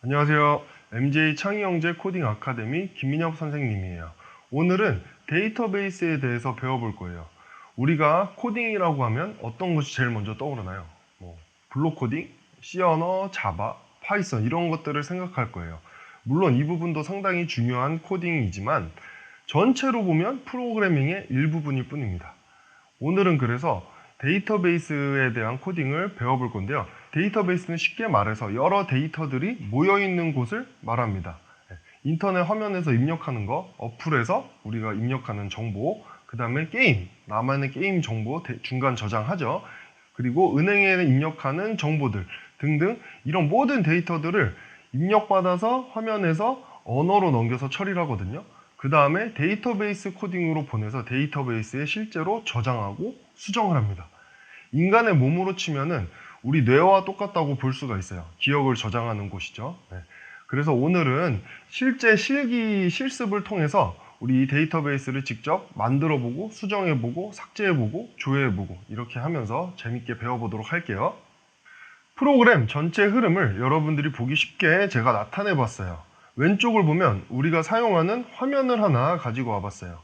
안녕하세요. MJ 창의영재 코딩 아카데미 김민혁 선생님이에요. 오늘은 데이터베이스에 대해서 배워볼 거예요. 우리가 코딩이라고 하면 어떤 것이 제일 먼저 떠오르나요? 블록 코딩, C 언어, 자바, 파이썬 이런 것들을 생각할 거예요. 물론 이 부분도 상당히 중요한 코딩이지만 전체로 보면 프로그래밍의 일부분일 뿐입니다. 오늘은 그래서 데이터베이스에 대한 코딩을 배워볼 건데요. 데이터베이스는 쉽게 말해서 여러 데이터들이 모여있는 곳을 말합니다. 인터넷 화면에서 입력하는 거, 어플에서 우리가 입력하는 정보, 그 다음에 게임, 나만의 게임 정보 중간 저장하죠. 그리고 은행에 입력하는 정보들 등등 이런 모든 데이터들을 입력받아서 화면에서 언어로 넘겨서 처리를 하거든요. 그 다음에 데이터베이스 코딩으로 보내서 데이터베이스에 실제로 저장하고 수정을 합니다. 인간의 몸으로 치면은 우리 뇌와 똑같다고 볼 수가 있어요. 기억을 저장하는 곳이죠. 그래서 오늘은 실제 실기 실습을 통해서 우리 이 데이터베이스를 직접 만들어보고 수정해보고 삭제해보고 조회해보고 이렇게 하면서 재밌게 배워보도록 할게요. 프로그램 전체 흐름을 여러분들이 보기 쉽게 제가 나타내봤어요. 왼쪽을 보면 우리가 사용하는 화면을 하나 가지고 와봤어요.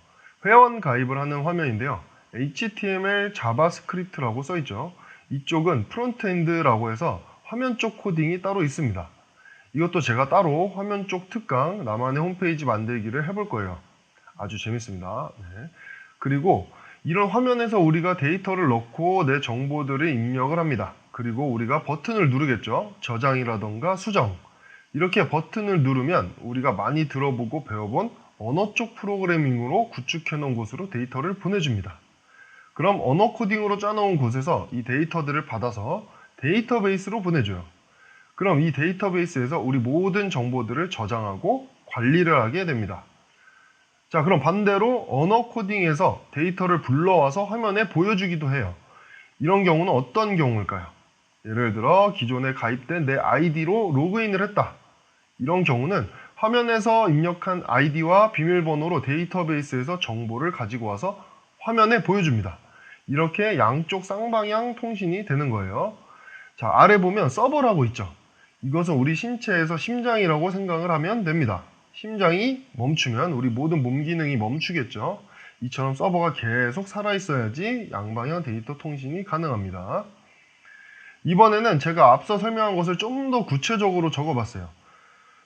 회원 가입을 하는 화면인데요. HTML, 자바스크립트라고 써있죠. 이쪽은 프론트엔드라고 해서 화면 쪽 코딩이 따로 있습니다. 이것도 제가 따로 화면 쪽 특강, 나만의 홈페이지 만들기를 해볼 거예요. 아주 재밌습니다. 네. 그리고 이런 화면에서 우리가 데이터를 넣고 내 정보들을 입력을 합니다. 그리고 우리가 버튼을 누르겠죠. 저장이라던가 수정. 이렇게 버튼을 누르면 우리가 많이 들어보고 배워본 언어 쪽 프로그래밍으로 구축해 놓은 곳으로 데이터를 보내줍니다. 그럼 언어 코딩으로 짜놓은 곳에서 이 데이터들을 받아서 데이터베이스로 보내줘요. 그럼 이 데이터베이스에서 우리 모든 정보들을 저장하고 관리를 하게 됩니다. 자, 그럼 반대로 언어 코딩에서 데이터를 불러와서 화면에 보여주기도 해요. 이런 경우는 어떤 경우일까요? 예를 들어 기존에 가입된 내 아이디로 로그인을 했다. 이런 경우는 화면에서 입력한 아이디와 비밀번호로 데이터베이스에서 정보를 가지고 와서 화면에 보여줍니다. 이렇게 양쪽 쌍방향 통신이 되는 거예요. 자, 아래 보면 서버라고 있죠. 이것은 우리 신체에서 심장이라고 생각을 하면 됩니다. 심장이 멈추면 우리 모든 몸 기능이 멈추겠죠. 이처럼 서버가 계속 살아있어야지 양방향 데이터 통신이 가능합니다. 이번에는 제가 앞서 설명한 것을 좀 더 구체적으로 적어봤어요.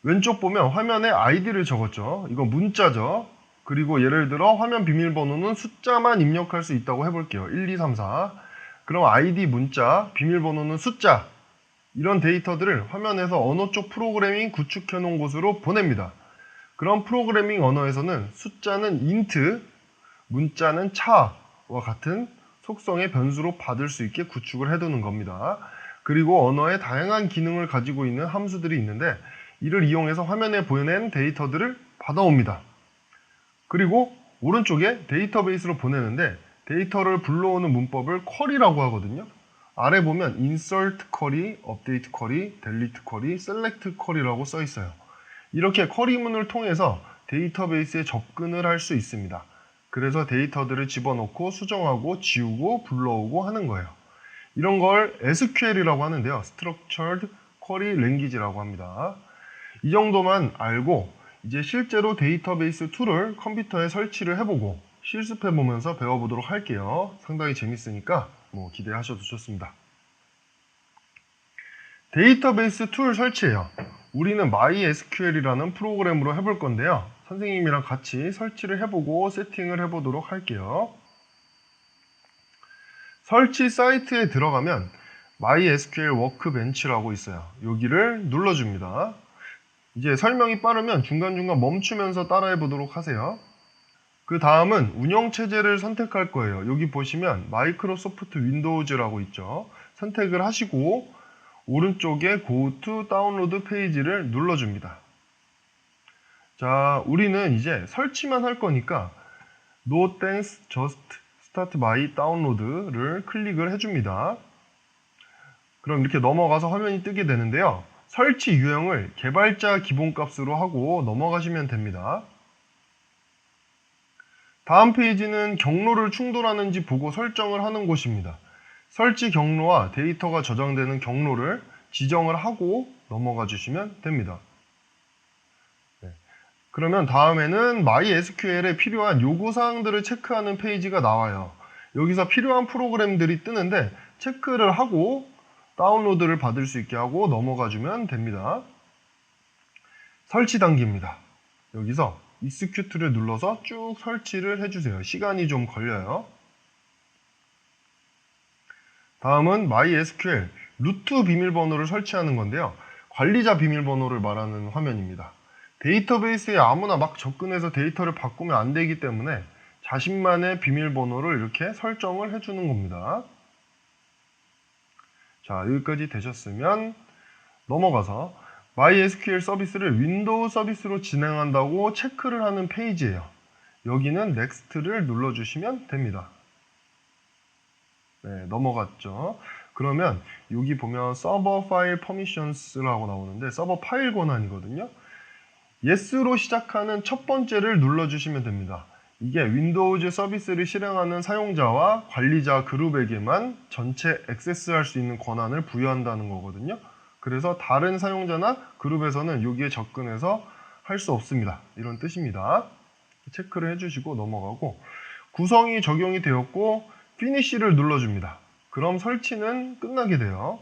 왼쪽 보면 화면에 아이디를 적었죠. 이건 문자죠. 그리고 예를 들어 화면 비밀번호는 숫자만 입력할 수 있다고 해볼게요. 1, 2, 3, 4. 그럼 아이디 문자, 비밀번호는 숫자. 이런 데이터들을 화면에서 언어 쪽 프로그래밍 구축해 놓은 곳으로 보냅니다. 그럼 프로그래밍 언어에서는 숫자는 int, 문자는 차와 같은 속성의 변수로 받을 수 있게 구축을 해두는 겁니다. 그리고 언어에 다양한 기능을 가지고 있는 함수들이 있는데 이를 이용해서 화면에 보낸 데이터들을 받아옵니다. 그리고 오른쪽에 데이터베이스로 보내는데 데이터를 불러오는 문법을 쿼리라고 하거든요. 아래 보면 insert 쿼리, update 쿼리, delete 쿼리, select 쿼리라고 써 있어요. 이렇게 쿼리문을 통해서 데이터베이스에 접근을 할 수 있습니다. 그래서 데이터들을 집어넣고 수정하고 지우고 불러오고 하는 거예요. 이런 걸 SQL이라고 하는데요. Structured Query Language라고 합니다. 이 정도만 알고 이제 실제로 데이터베이스 툴을 컴퓨터에 설치를 해보고 실습해보면서 배워보도록 할게요. 상당히 재밌으니까 기대하셔도 좋습니다. 데이터베이스 툴 설치예요. 우리는 MySQL이라는 프로그램으로 해볼 건데요. 선생님이랑 같이 설치를 해보고 세팅을 해보도록 할게요. 설치 사이트에 들어가면 MySQL Workbench라고 있어요. 여기를 눌러줍니다. 이제 설명이 빠르면 중간중간 멈추면서 따라해 보도록 하세요. 그 다음은 운영체제를 선택할 거예요. 여기 보시면 마이크로소프트 윈도우즈라고 있죠. 선택을 하시고 오른쪽에 Go to Download 페이지를 눌러줍니다. 자, 우리는 이제 설치만 할 거니까 No thanks, just start my download를 클릭을 해줍니다. 그럼 이렇게 넘어가서 화면이 뜨게 되는데요. 설치 유형을 개발자 기본값으로 하고 넘어가시면 됩니다. 다음 페이지는 경로를 충돌하는지 보고 설정을 하는 곳입니다. 설치 경로와 데이터가 저장되는 경로를 지정을 하고 넘어가 주시면 됩니다. 네. 그러면 다음에는 MySQL에 필요한 요구사항들을 체크하는 페이지가 나와요. 여기서 필요한 프로그램들이 뜨는데 체크를 하고 다운로드를 받을 수 있게 하고 넘어가 주면 됩니다. 설치 단계입니다. 여기서 execute를 눌러서 쭉 설치를 해주세요. 시간이 좀 걸려요. 다음은 MySQL 루트 비밀번호를 설치하는 건데요. 관리자 비밀번호를 말하는 화면입니다. 데이터베이스에 아무나 막 접근해서 데이터를 바꾸면 안 되기 때문에 자신만의 비밀번호를 이렇게 설정을 해주는 겁니다. 자, 여기까지 되셨으면 넘어가서 MySQL 서비스를 윈도우 서비스로 진행한다고 체크를 하는 페이지예요. 여기는 Next를 눌러주시면 됩니다. 네, 넘어갔죠. 그러면 여기 보면 서버 파일 퍼미션스라고 나오는데 서버 파일 권한이거든요. Yes로 시작하는 첫 번째를 눌러주시면 됩니다. 이게 윈도우즈 서비스를 실행하는 사용자와 관리자 그룹에게만 전체 액세스할 수 있는 권한을 부여한다는 거거든요. 그래서 다른 사용자나 그룹에서는 여기에 접근해서 할 수 없습니다. 이런 뜻입니다. 체크를 해주시고 넘어가고 구성이 적용이 되었고 피니쉬를 눌러줍니다. 그럼 설치는 끝나게 돼요.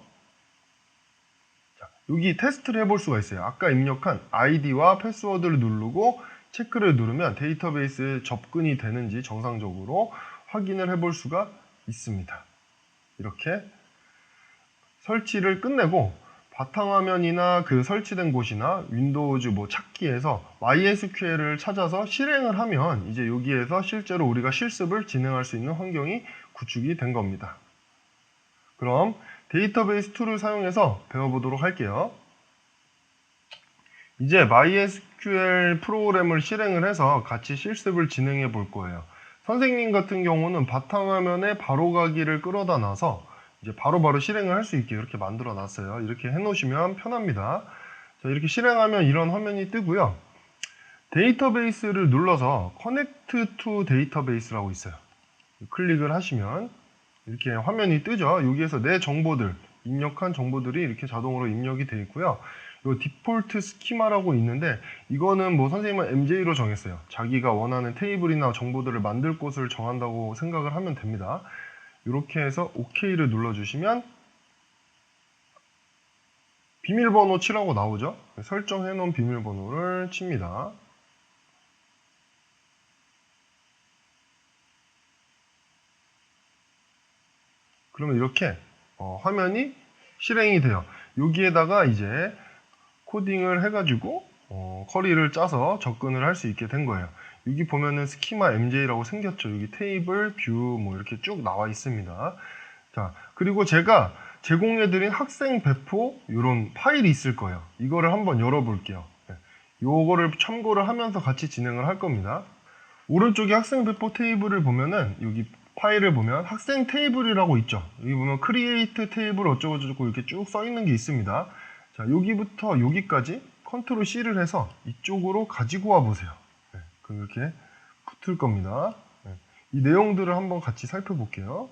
자, 여기 테스트를 해볼 수가 있어요. 아까 입력한 아이디와 패스워드를 누르고 체크를 누르면 데이터베이스에 접근이 되는지 정상적으로 확인을 해볼 수가 있습니다. 이렇게 설치를 끝내고 바탕화면이나 그 설치된 곳이나 윈도우즈 찾기에서 MySQL을 찾아서 실행을 하면 이제 여기에서 실제로 우리가 실습을 진행할 수 있는 환경이 구축이 된 겁니다. 그럼 데이터베이스 툴을 사용해서 배워보도록 할게요. 이제 MySQL 프로그램을 실행을 해서 같이 실습을 진행해 볼 거예요. 선생님 같은 경우는 바탕화면에 바로가기를 끌어다 놔서 이제 바로바로 실행을 할 수 있게 이렇게 만들어 놨어요. 이렇게 해 놓으시면 편합니다. 자, 이렇게 실행하면 이런 화면이 뜨고요. 데이터베이스를 눌러서 Connect to Database라고 있어요. 클릭을 하시면 이렇게 화면이 뜨죠. 여기에서 내 정보들, 입력한 정보들이 이렇게 자동으로 입력이 되어 있고요. 이 디폴트 스키마라고 있는데 이거는 뭐 선생님은 MJ로 정했어요. 자기가 원하는 테이블이나 정보들을 만들 곳을 정한다고 생각을 하면 됩니다. 이렇게 해서 OK를 눌러주시면 비밀번호 치라고 나오죠. 설정해 놓은 비밀번호를 칩니다. 그러면 이렇게 화면이 실행이 돼요. 여기에다가 이제 코딩을 해가지고 커리를 짜서 접근을 할 수 있게 된 거예요. 여기 보면은 스키마 MJ라고 생겼죠. 여기 테이블, 뷰 뭐 이렇게 쭉 나와 있습니다. 자, 그리고 제가 제공해드린 학생 배포 이런 파일이 있을 거예요. 이거를 한번 열어볼게요. 요거를 참고를 하면서 같이 진행을 할 겁니다. 오른쪽에 학생 배포 테이블을 보면은 여기 파일을 보면 학생 테이블이라고 있죠. 여기 보면 create 테이블 어쩌고저쩌고 이렇게 쭉 써 있는 게 있습니다. 자, 여기부터 여기까지 컨트롤 C를 해서 이쪽으로 가지고 와 보세요. 네, 그럼 이렇게 붙을 겁니다. 네, 이 내용들을 한번 같이 살펴볼게요.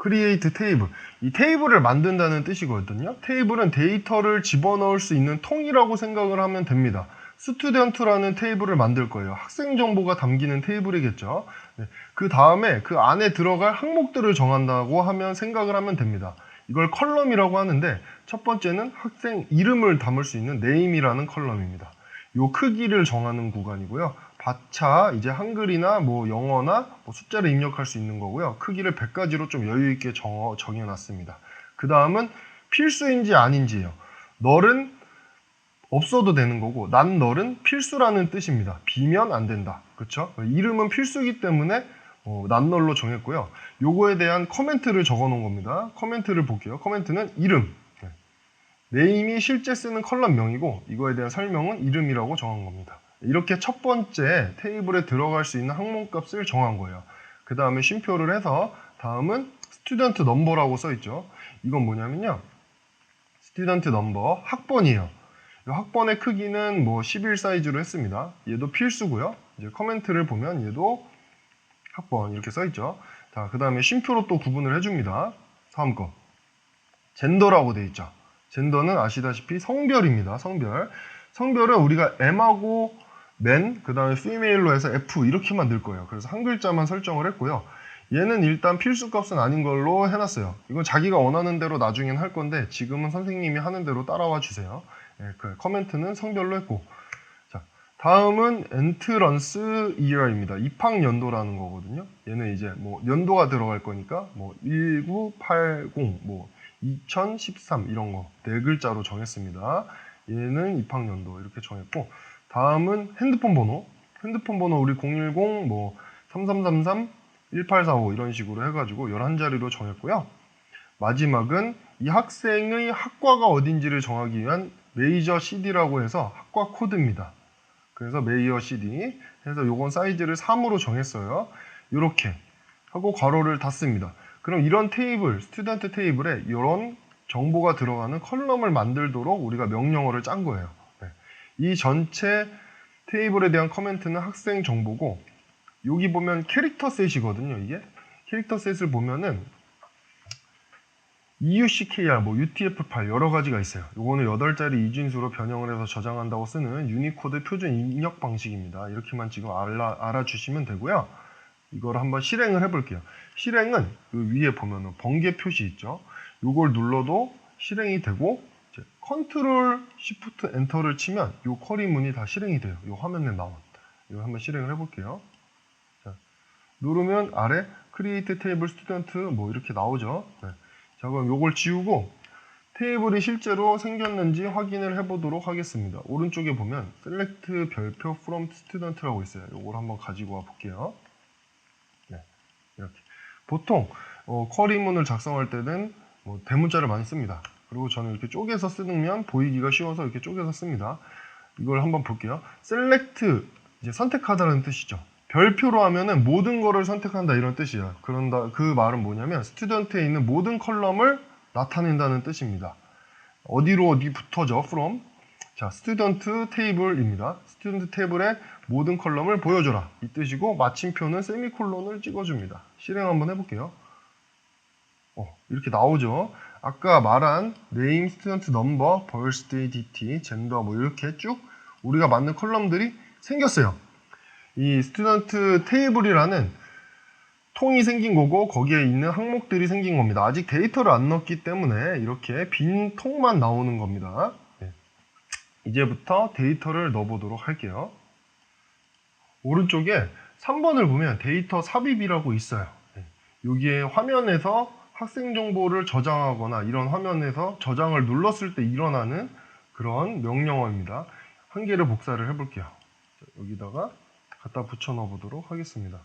create 테이블. 이 테이블을 만든다는 뜻이거든요. 테이블은 데이터를 집어넣을 수 있는 통이라고 생각을 하면 됩니다. 스튜던트라는 테이블을 만들 거예요. 학생 정보가 담기는 테이블이겠죠. 네, 그 다음에 그 안에 들어갈 항목들을 정한다고 하면 생각을 하면 됩니다. 이걸 컬럼이라고 하는데 첫 번째는 학생 이름을 담을 수 있는 네임이라는 컬럼입니다. 요 크기를 정하는 구간이고요. 바차 이제 한글이나 뭐 영어나 뭐 숫자를 입력할 수 있는 거고요. 크기를 100가지로 좀 여유 있게 정해놨습니다. 그 다음은 필수인지 아닌지예요. 널은 없어도 되는 거고 난 널은 필수라는 뜻입니다. 비면 안 된다. 그렇죠? 이름은 필수이기 때문에 난 널로 정했고요. 요거에 대한 커멘트를 적어 놓은 겁니다. 커멘트를 볼게요. 커멘트는 이름. 네임이 실제 쓰는 컬럼명이고 이거에 대한 설명은 이름이라고 정한 겁니다. 이렇게 첫 번째 테이블에 들어갈 수 있는 항목값을 정한 거예요. 그 다음에 쉼표를 해서 다음은 스튜던트 넘버라고 써 있죠. 이건 뭐냐면요. 스튜던트 넘버 학번이에요. 이 학번의 크기는 뭐 11 사이즈로 했습니다. 얘도 필수고요. 이제 커멘트를 보면 얘도 학번 이렇게 써있죠. 자, 그 다음에 쉼표로 또 구분을 해줍니다. 다음 거 젠더라고 돼 있죠. 젠더는 아시다시피 성별입니다. 성별은 우리가 M하고 men, 그 다음에 female로 해서 F 이렇게만 넣을 거예요. 그래서 한 글자만 설정을 했고요. 얘는 일단 필수값은 아닌 걸로 해놨어요. 이건 자기가 원하는 대로 나중엔 할 건데 지금은 선생님이 하는 대로 따라와 주세요. 예, 그 커멘트는 성별로 했고, 자, 다음은 엔트런스 이어입니다. 입학연도라는 거거든요. 얘는 이제 뭐 연도가 들어갈 거니까 뭐 1980, 뭐 2013 이런 거 네 글자로 정했습니다. 얘는 입학연도 이렇게 정했고, 다음은 핸드폰 번호. 핸드폰 번호 우리 010 뭐 3333 1845 이런 식으로 해가지고 11자리로 정했고요. 마지막은 이 학생의 학과가 어딘지를 정하기 위한 메이저 CD라고 해서 학과 코드입니다. 그래서 메이저 CD 해서 요건 사이즈를 3으로 정했어요. 이렇게 하고 괄호를 닫습니다. 그럼 이런 테이블, 스튜던트 테이블에 이런 정보가 들어가는 컬럼을 만들도록 우리가 명령어를 짠 거예요. 네. 이 전체 테이블에 대한 커멘트는 학생 정보고, 여기 보면 캐릭터 셋이거든요. 이게 캐릭터 셋을 보면은 EUCKR, 뭐 UTF-8 여러 가지가 있어요. 요거는 8자리 이진수로 변형을 해서 저장한다고 쓰는 유니코드 표준 입력 방식입니다. 이렇게만 지금 알아주시면 되고요. 이걸 한번 실행을 해볼게요. 실행은 그 위에 보면은 번개 표시 있죠. 요걸 눌러도 실행이 되고, 이제 컨트롤 시프트 엔터를 치면 요 쿼리문이 다 실행이 돼요. 요 화면에 나옵니다. 이거 한번 실행을 해볼게요. 자, 누르면 아래 크리에이트 테이블 스튜던트 뭐 이렇게 나오죠. 네. 자, 그럼 요걸 지우고 테이블이 실제로 생겼는지 확인을 해보도록 하겠습니다. 오른쪽에 보면 셀렉트 별표 from student라고 있어요. 요걸 한번 가지고 와 볼게요. 네, 이렇게. 보통 쿼리문을 작성할 때는 뭐 대문자를 많이 씁니다. 그리고 저는 이렇게 쪼개서 쓰면 보이기가 쉬워서 이렇게 쪼개서 씁니다. 이걸 한번 볼게요. 셀렉트, 이제 선택하다는 뜻이죠. 별표로 하면은 모든 거를 선택한다 이런 뜻이에요. 그런다, 그 말은 뭐냐면 스튜던트에 있는 모든 컬럼을 나타낸다는 뜻입니다. 어디로 어디 붙어져? from. 자, 스튜던트 테이블입니다. 스튜던트 테이블의 모든 컬럼을 보여줘라 이 뜻이고, 마침표는 세미콜론을 찍어줍니다. 실행 한번 해볼게요. 이렇게 나오죠. 아까 말한 name, student number, birthday, dt, gender 뭐 이렇게 쭉 우리가 맞는 컬럼들이 생겼어요. 이 스튜던트 테이블이라는 통이 생긴 거고 거기에 있는 항목들이 생긴 겁니다. 아직 데이터를 안 넣었기 때문에 이렇게 빈 통만 나오는 겁니다. 네. 이제부터 데이터를 넣어보도록 할게요. 오른쪽에 3번을 보면 데이터 삽입이라고 있어요. 네. 여기에 화면에서 학생 정보를 저장하거나 이런 화면에서 저장을 눌렀을 때 일어나는 그런 명령어입니다. 한 개를 복사를 해볼게요. 자, 여기다가 갖다 붙여 넣어 보도록 하겠습니다.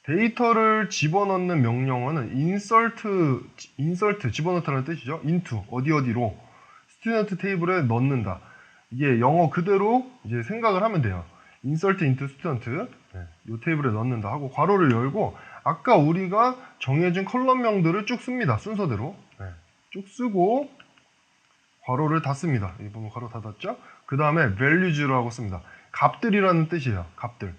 데이터를 집어넣는 명령어는 insert 집어넣다는 뜻이죠. into 어디로 스튜던트 테이블에 넣는다. 이게 영어 그대로 이제 생각을 하면 돼요. insert into student, 이 테이블에 넣는다 하고 괄호를 열고, 아까 우리가 정해진 컬럼명들을 쭉 씁니다. 순서대로 쭉 쓰고 괄호를 닫습니다. 여기 보면 괄호 닫았죠? 그 다음에 values라고 씁니다. 값들이라는 뜻이에요. 값들.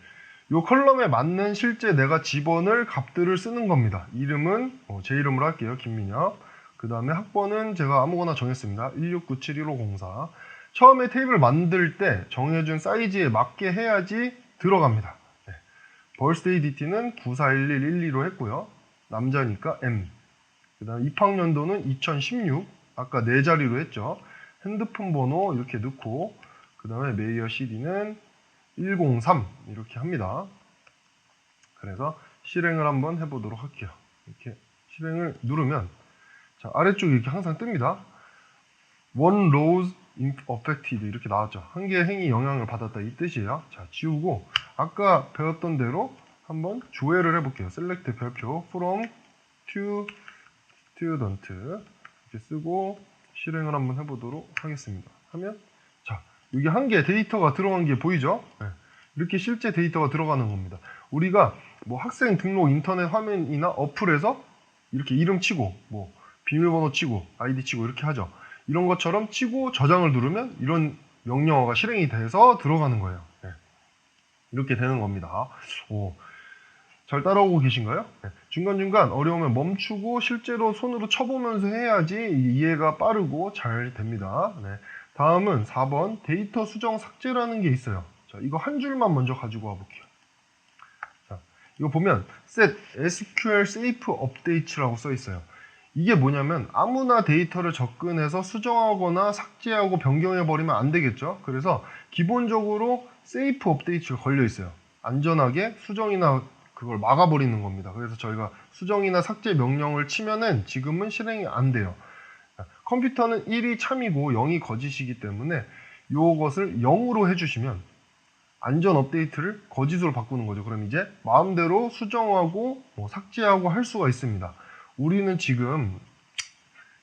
이 컬럼에 맞는 실제 내가 집어넣을 값들을 쓰는 겁니다. 이름은 제 이름으로 할게요. 김민혁. 그 다음에 학번은 제가 아무거나 정했습니다. 169711504. 처음에 테이블 만들 때 정해준 사이즈에 맞게 해야지 들어갑니다. 네. birthday dt는 941112로 했고요. 남자니까 M. 그 다음 입학연도는 2016. 아까 4자리로 했죠. 핸드폰 번호 이렇게 넣고, 그 다음에 메이어 CD는 103 이렇게 합니다. 그래서 실행을 한번 해보도록 할게요. 이렇게 실행을 누르면, 자, 아래쪽에 이렇게 항상 뜹니다. One rows affected 이렇게 나왔죠. 한 개의 행위 영향을 받았다 이 뜻이에요. 자, 지우고 아까 배웠던 대로 한번 조회를 해볼게요. select 별표 from to student 이렇게 쓰고 실행을 한번 해보도록 하겠습니다. 하면, 자, 여기 한 개 데이터가 들어간 게 보이죠? 네. 이렇게 실제 데이터가 들어가는 겁니다. 우리가 뭐 학생 등록 인터넷 화면이나 어플에서 이렇게 이름 치고 뭐 비밀번호 치고 아이디 치고 이렇게 하죠. 이런 것처럼 치고 저장을 누르면 이런 명령어가 실행이 돼서 들어가는 거예요. 네. 이렇게 되는 겁니다. 오, 잘 따라오고 계신가요? 네. 중간중간 어려우면 멈추고 실제로 손으로 쳐보면서 해야지 이해가 빠르고 잘 됩니다. 네. 다음은 4번 데이터 수정 삭제라는 게 있어요. 자, 이거 한 줄만 먼저 가지고 와볼게요. 자, 이거 보면 set SQL safe updates라고 써 있어요. 이게 뭐냐면 아무나 데이터를 접근해서 수정하거나 삭제하고 변경해버리면 안 되겠죠. 그래서 기본적으로 safe updates가 걸려 있어요. 안전하게 수정이나 그걸 막아버리는 겁니다. 그래서 저희가 수정이나 삭제 명령을 치면은 지금은 실행이 안 돼요. 컴퓨터는 1이 참이고 0이 거짓이기 때문에 이것을 0으로 해주시면 안전 업데이트를 거짓으로 바꾸는 거죠. 그럼 이제 마음대로 수정하고 삭제하고 할 수가 있습니다. 우리는 지금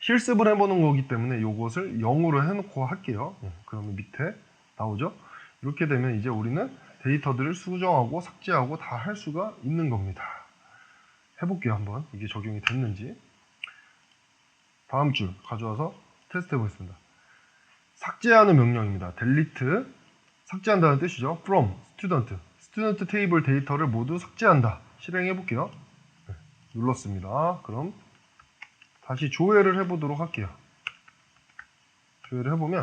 실습을 해보는 거기 때문에 이것을 0으로 해놓고 할게요. 그러면 밑에 나오죠. 이렇게 되면 이제 우리는 데이터들을 수정하고 삭제하고 다 할 수가 있는 겁니다. 해볼게요. 한번 이게 적용이 됐는지. 다음 줄 가져와서 테스트 해보겠습니다. 삭제하는 명령입니다. delete 삭제한다는 뜻이죠. from student 테이블 데이터를 모두 삭제한다. 실행해 볼게요. 네, 눌렀습니다. 그럼 다시 조회를 해보도록 할게요. 조회를 해보면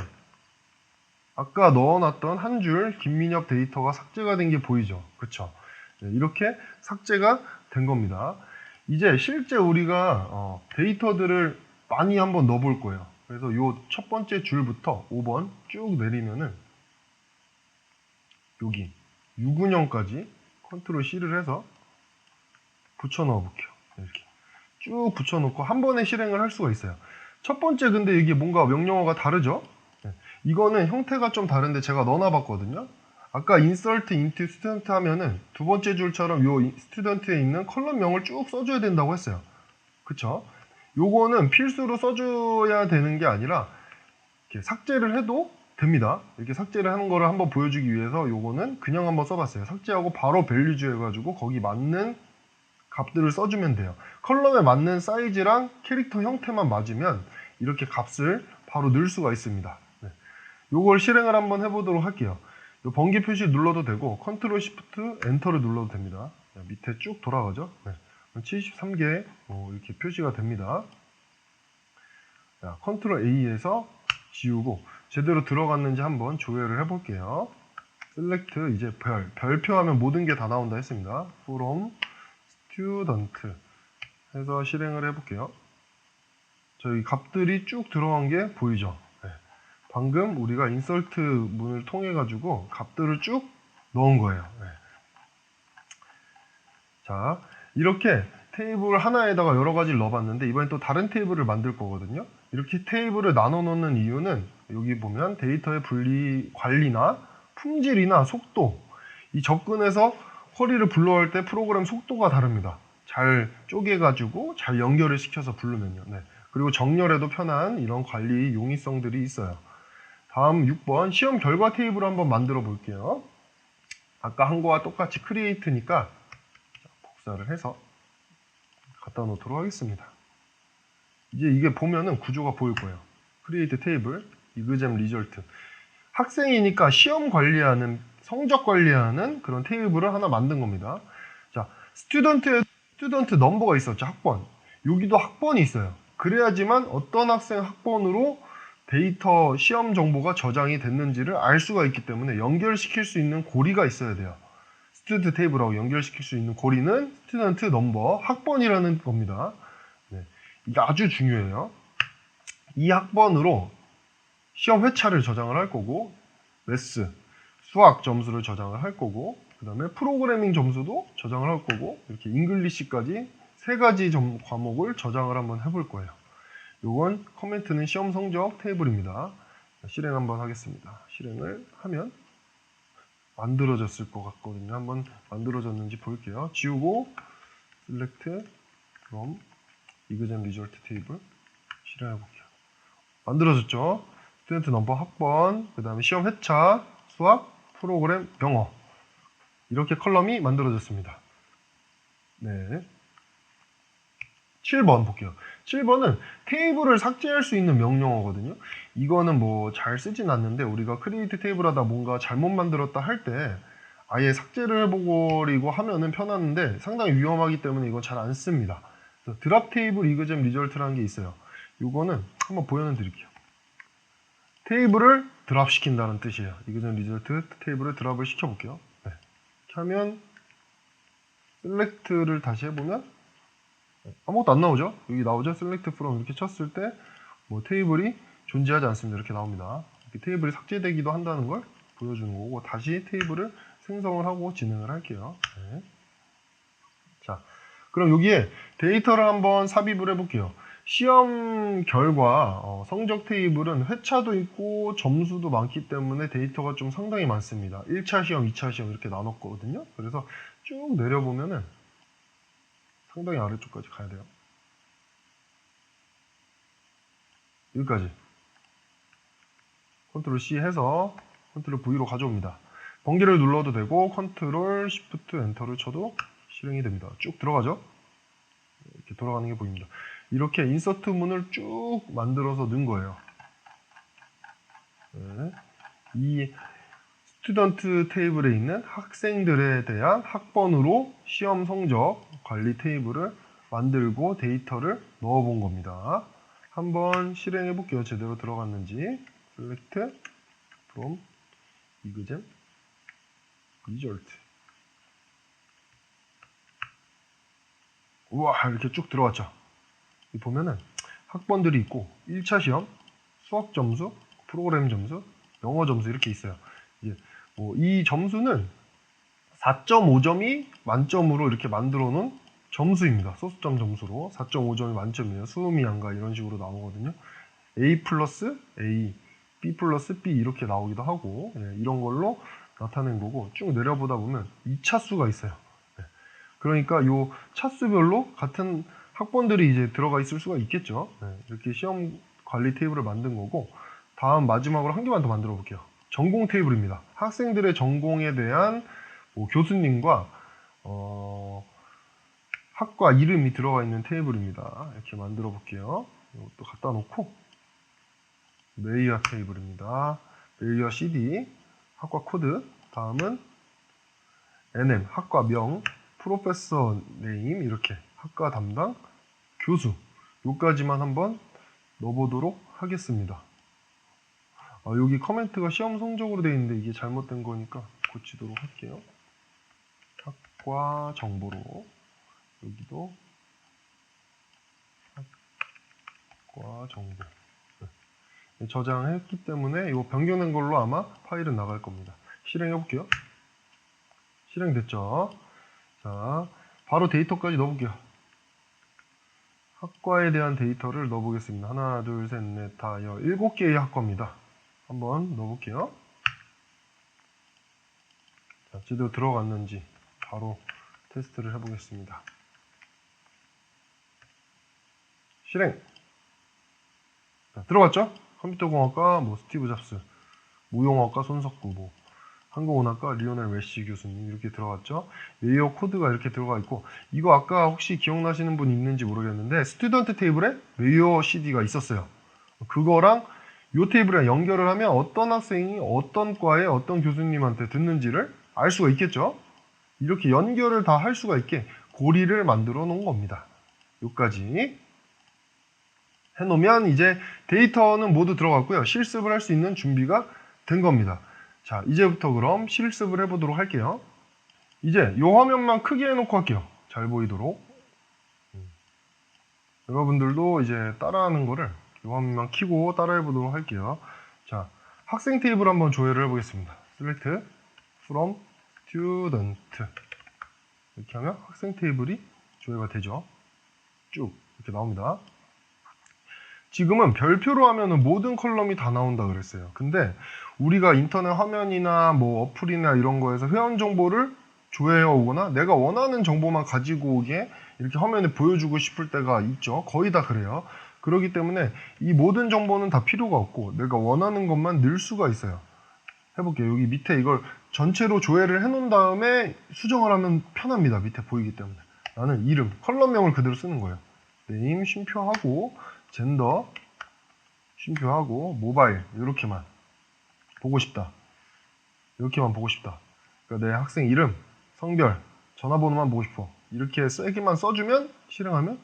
아까 넣어놨던 한 줄 김민엽 데이터가 삭제가 된 게 보이죠. 그쵸? 네, 이렇게 삭제가 된 겁니다. 이제 실제 우리가 데이터들을 많이 한번 넣어볼 거예요. 그래서 요 첫 번째 줄부터 5번 쭉 내리면은 여기 유근형까지 컨트롤 C를 해서 붙여 넣어 볼게요. 이렇게 쭉 붙여 놓고 한 번에 실행을 할 수가 있어요. 첫 번째 근데 이게 뭔가 명령어가 다르죠? 네. 이거는 형태가 좀 다른데 제가 넣어놔 봤거든요. 아까 insert into student 하면은 두 번째 줄처럼 요 student에 있는 컬럼명을 쭉 써줘야 된다고 했어요. 그쵸? 요거는 필수로 써줘야 되는 게 아니라 이렇게 삭제를 해도 됩니다. 이렇게 삭제를 하는 거를 한번 보여주기 위해서 요거는 그냥 한번 써봤어요. 삭제하고 바로 밸류즈 해가지고 거기 맞는 값들을 써주면 돼요. 컬럼에 맞는 사이즈랑 캐릭터 형태만 맞으면 이렇게 값을 바로 넣을 수가 있습니다. 네. 요걸 실행을 한번 해보도록 할게요. 요 번개 표시 눌러도 되고 컨트롤 시프트 엔터를 눌러도 됩니다. 밑에 쭉 돌아가죠. 네. 73개 이렇게 표시가 됩니다. 컨트롤 A에서 지우고 제대로 들어갔는지 한번 조회를 해볼게요. select 이제 별표하면 모든 게 다 나온다 했습니다. from student 해서 실행을 해볼게요. 저희 값들이 쭉 들어간 게 보이죠. 네. 방금 우리가 insert 문을 통해 가지고 값들을 쭉 넣은 거예요. 네. 자, 이렇게 테이블 하나에다가 여러 가지를 넣어봤는데 이번엔 또 다른 테이블을 만들 거거든요. 이렇게 테이블을 나눠 놓는 이유는 여기 보면 데이터의 분리 관리나 품질이나 속도, 이 접근해서 쿼리를 불러올 때 프로그램 속도가 다릅니다. 잘 쪼개가지고 잘 연결을 시켜서 부르면요. 네. 그리고 정렬해도 편한 이런 관리 용이성들이 있어요. 다음 6번 시험 결과 테이블을 한번 만들어 볼게요. 아까 한 거와 똑같이 크리에이트니까 복사를 해서 갖다 놓도록 하겠습니다. 이제 이게 보면은 구조가 보일 거예요. 크리에이트 테이블, exam result. 학생이니까 시험 관리하는, 성적 관리하는 그런 테이블을 하나 만든 겁니다. 자, 스튜던트 넘버가 있었죠. 학번. 여기도 학번이 있어요. 그래야지만 어떤 학생 학번으로 데이터 시험 정보가 저장이 됐는지를 알 수가 있기 때문에 연결시킬 수 있는 고리가 있어야 돼요. 스튜던트 테이블하고 연결시킬 수 있는 고리는 스튜던트 넘버, 학번이라는 겁니다. 네, 이게 아주 중요해요. 이 학번으로 시험 회차를 저장을 할 거고, 매스, 수학 점수를 저장을 할 거고, 그 다음에 프로그래밍 점수도 저장을 할 거고, 이렇게 잉글리시까지 세 가지 과목을 저장을 한번 해볼 거예요. 요건 커멘트는 시험 성적 테이블입니다. 실행 한번 하겠습니다. 실행을 하면 만들어졌을 것 같거든요. 한번 만들어졌는지 볼게요. 지우고 select from exam result table 실행해 볼게요. 만들어졌죠? 스튜던트 넘버 학번, 그 다음에 시험 회차, 수학, 프로그램, 영어 이렇게 컬럼이 만들어졌습니다. 네. 7번 볼게요. 7번은 테이블을 삭제할 수 있는 명령어거든요. 이거는 뭐 잘 쓰진 않는데 우리가 크리에이트 테이블 하다 뭔가 잘못 만들었다 할 때 아예 삭제를 해버리고 하면은 편한데 상당히 위험하기 때문에 이건 잘 안 씁니다. 그래서 드랍 테이블 이그잼 리절트라는 게 있어요. 이거는 한번 보여는 드릴게요. 테이블을 드랍 시킨다는 뜻이에요. 이그잼 리절트 테이블을 드랍을 시켜볼게요. 네. 이렇게 하면 셀렉트를 다시 해보면 아무것도 안 나오죠? 여기 나오죠? 셀렉트 프롬 이렇게 쳤을 때 뭐 테이블이 존재하지 않습니다. 이렇게 나옵니다. 이렇게 테이블이 삭제되기도 한다는 걸 보여주는 거고 다시 테이블을 생성을 하고 진행을 할게요. 네. 자, 그럼 여기에 데이터를 한번 삽입을 해볼게요. 시험 결과 성적 테이블은 회차도 있고 점수도 많기 때문에 데이터가 좀 상당히 많습니다. 1차 시험, 2차 시험 이렇게 나눴거든요. 그래서 쭉 내려보면은 상당히 아래쪽까지 가야 돼요. 여기까지 컨트롤 C 해서 컨트롤 V로 가져옵니다. 번개를 눌러도 되고 컨트롤 Shift 엔터를 쳐도 실행이 됩니다. 쭉 들어가죠. 이렇게 돌아가는 게 보입니다. 이렇게 인서트 문을 쭉 만들어서 넣은 거예요. 네. 이 스튜던트 테이블에 있는 학생들에 대한 학번으로 시험 성적 관리 테이블을 만들고 데이터를 넣어 본 겁니다. 한번 실행해 볼게요. 제대로 들어갔는지. select from exam result. 우와, 이렇게 쭉 들어왔죠. 보면은 학번들이 있고 1차 시험, 수학 점수, 프로그램 점수, 영어 점수 이렇게 있어요. 이제 뭐 이 점수는 4.5점이 만점으로 이렇게 만들어 놓은 점수입니다. 소수점 점수로 4.5점이 만점이에요. 수음이 양가 이런 식으로 나오거든요. A 플러스 A, B 플러스 B 이렇게 나오기도 하고 이런 걸로 나타낸 거고 쭉 내려보다 보면 2차수가 있어요. 그러니까 요 차수별로 같은 학번들이 이제 들어가 있을 수가 있겠죠. 이렇게 시험 관리 테이블을 만든 거고 다음 마지막으로 한 개만 더 만들어 볼게요. 전공 테이블입니다. 학생들의 전공에 대한 뭐 교수님과 학과 이름이 들어가 있는 테이블입니다. 이렇게 만들어 볼게요. 이것도 갖다 놓고 메이어 테이블입니다. 메이어 CD 학과 코드 다음은 NM 학과 명 프로페서 네임 이렇게 학과 담당 교수 요까지만 한번 넣어보도록 하겠습니다. 여기 커멘트가 시험 성적으로 되어 있는데 이게 잘못된 거니까 고치도록 할게요. 학과 정보로 여기도 학과 정보 저장했기 때문에 이거 변경된 걸로 아마 파일은 나갈 겁니다. 실행해 볼게요. 실행됐죠? 자, 바로 데이터까지 넣어볼게요. 학과에 대한 데이터를 넣어보겠습니다. 하나, 둘, 셋, 넷, 다, 7개의 학과입니다. 한번 넣어볼게요. 자, 제대로 들어갔는지 바로 테스트를 해보겠습니다. 실행! 자, 들어갔죠? 컴퓨터공학과, 뭐, 스티브 잡스, 무용학과 손석구, 뭐, 항공운학과 리오넬 메시 교수님 이렇게 들어갔죠. 메이어 코드가 이렇게 들어가 있고 이거 아까 혹시 기억나시는 분 있는지 모르겠는데 스튜던트 테이블에 메이어 CD가 있었어요. 그거랑 이 테이블에 연결을 하면 어떤 학생이 어떤 과에 어떤 교수님한테 듣는지를 알 수가 있겠죠. 이렇게 연결을 다 할 수가 있게 고리를 만들어 놓은 겁니다. 여기까지 해놓으면 이제 데이터는 모두 들어갔고요. 실습을 할 수 있는 준비가 된 겁니다. 자, 이제부터 그럼 실습을 해보도록 할게요. 이제 이 화면만 크게 해놓고 할게요. 잘 보이도록. 여러분들도 이제 따라하는 거를 이 화면만 켜고 따라해보도록 할게요. 자, 학생 테이블 한번 조회를 해보겠습니다. Select from student 이렇게 하면 학생 테이블이 조회가 되죠. 쭉 이렇게 나옵니다. 지금은 별표로 하면은 모든 컬럼이 다 나온다 그랬어요. 근데 우리가 인터넷 화면이나 뭐 어플이나 이런 거에서 회원 정보를 조회해 오거나 내가 원하는 정보만 가지고 오게 이렇게 화면에 보여주고 싶을 때가 있죠. 거의 다 그래요. 그렇기 때문에 이 모든 정보는 다 필요가 없고 내가 원하는 것만 넣을 수가 있어요. 해볼게요. 여기 밑에 이걸 전체로 조회를 해놓은 다음에 수정을 하면 편합니다. 밑에 보이기 때문에. 나는 이름, 컬럼명을 그대로 쓰는 거예요. 네임 쉼표하고 젠더 쉼표하고 모바일 이렇게만 보고 싶다. 이렇게만 보고 싶다. 그러니까 내 학생 이름, 성별, 전화번호만 보고 싶어. 이렇게 3개만 써주면 실행하면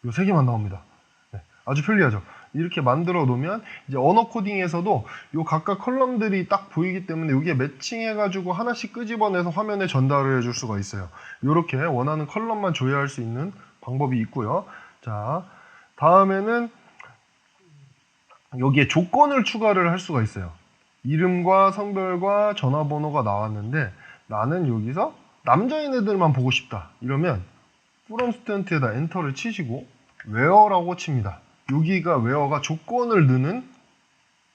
이 3개만 나옵니다. 네, 아주 편리하죠. 이렇게 만들어 놓으면 이제 언어 코딩에서도 이 각각 컬럼들이 딱 보이기 때문에 여기에 매칭해 가지고 하나씩 끄집어내서 화면에 전달을 해줄 수가 있어요. 이렇게 원하는 컬럼만 조회할 수 있는 방법이 있고요. 자, 다음에는 여기에 조건을 추가를 할 수가 있어요. 이름과 성별과 전화번호가 나왔는데 나는 여기서 남자인 애들만 보고 싶다. 이러면 from student에다 엔터를 치시고 where라고 칩니다. 여기가 where가 조건을 넣는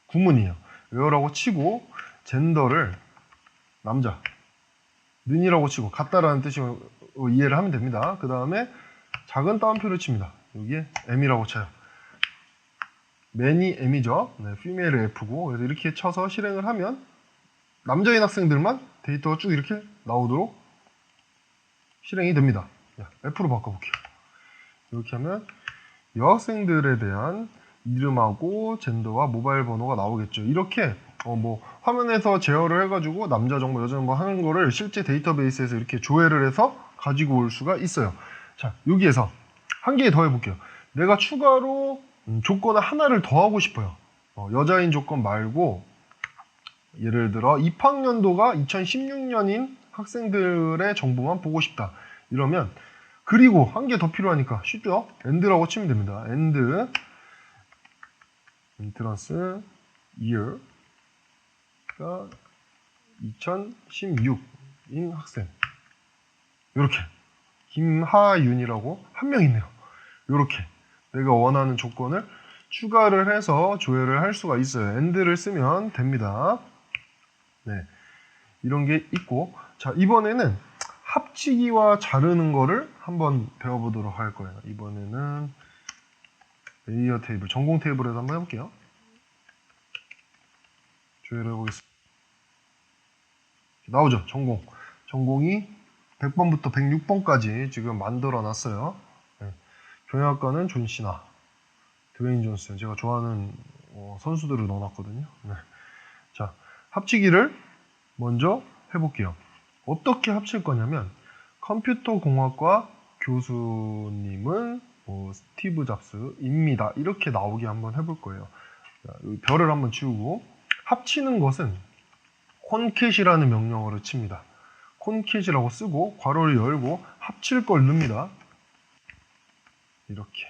구문이에요. where라고 치고 젠더를 남자, 는이라고 치고 같다라는 뜻으로 이해를 하면 됩니다. 그 다음에 작은 따옴표를 칩니다. 여기에 m이라고 쳐요. man이 m이죠. 네, female이 f고 그래서 이렇게 쳐서 실행을 하면 남자인 학생들만 데이터가 쭉 이렇게 나오도록 실행이 됩니다. F로 바꿔볼게요. 이렇게 하면 여학생들에 대한 이름하고 젠더와 모바일 번호가 나오겠죠. 이렇게 뭐 화면에서 제어를 해가지고 남자 정보, 여자 정보 하는 거를 실제 데이터베이스에서 이렇게 조회를 해서 가지고 올 수가 있어요. 자, 여기에서 한 개 더 해볼게요. 내가 추가로 조건을 하나를 더 하고 싶어요. 여자인 조건 말고 예를 들어 입학연도가 2016년인 학생들의 정보만 보고 싶다. 이러면 그리고 한 개 더 필요하니까 쉽죠? and라고 치면 됩니다. and entrance year가 2016인 학생 이렇게 김하윤이라고 한 명 있네요. 이렇게 내가 원하는 조건을 추가를 해서 조회를 할 수가 있어요. and를 쓰면 됩니다. 네, 이런 게 있고 자 이번에는 합치기와 자르는 거를 한번 배워보도록 할 거예요. 이번에는 레이어 테이블, 전공 테이블에서 한번 해볼게요. 조회를 해보겠습니다. 나오죠? 전공. 전공이 100번부터 106번까지 지금 만들어 놨어요. 네. 경영학과는 존 시나, 드웨인 존슨, 제가 좋아하는 선수들을 넣어놨거든요. 네. 자, 합치기를 먼저 해볼게요. 어떻게 합칠 거냐면 컴퓨터 공학과 교수님은 스티브 잡스입니다. 이렇게 나오게 한번 해볼 거예요. 자, 여기 별을 한번 지우고 합치는 것은 콘캣이라는 명령어를 칩니다. 콘캣이라고 쓰고 괄호를 열고 합칠 걸 넣습니다. 이렇게